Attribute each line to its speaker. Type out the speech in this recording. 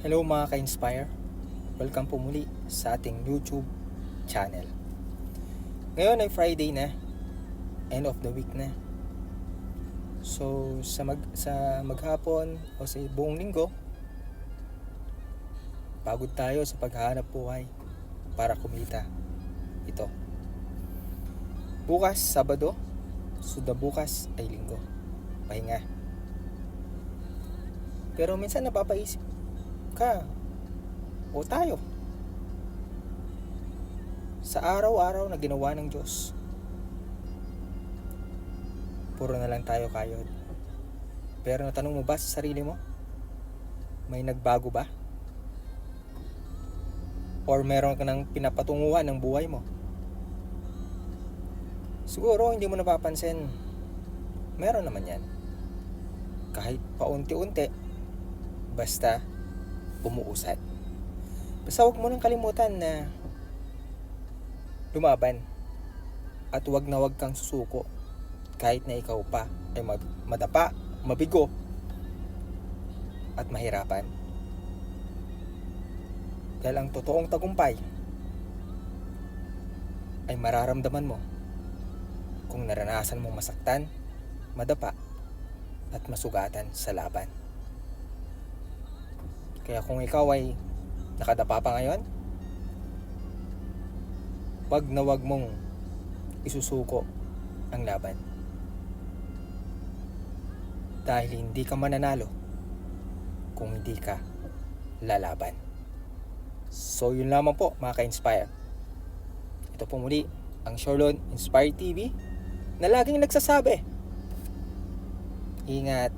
Speaker 1: Hello mga ka-inspire, welcome po muli sa ating YouTube channel. Ngayon ay Friday na, end of the week na. So sa maghapon o sa buong linggo, pagod tayo sa paghahanap buhay para kumita. Ito. Bukas, Sabado, bukas ay linggo. Pahinga. Pero minsan napapaisip ka o tayo sa araw-araw na ginawa ng Diyos, puro na lang tayo kayod. Pero natanong mo ba sa sarili mo, may nagbago ba? Or meron ka ng pinapatunguhan ng buhay mo? Siguro hindi mo napapansin, meron naman yan. Kahit paunti-unti, basta umuusad. Basta huwag mo nang kalimutan na lumaban. At huwag na huwag kang susuko kahit na ikaw pa ay madapa, mabigo at mahirapan. Dahil ang totoong tagumpay ay mararamdaman mo kung naranasan mong masaktan, madapa at masugatan sa laban. Kaya kung ikaw ay nakadapa pa ngayon, wag na wag mong isusuko ang laban. Dahil hindi ka mananalo kung hindi ka lalaban. So yun lamang po mga ka-inspire. Ito po muli ang Shorlon Inspire TV na laging nagsasabi, ingat.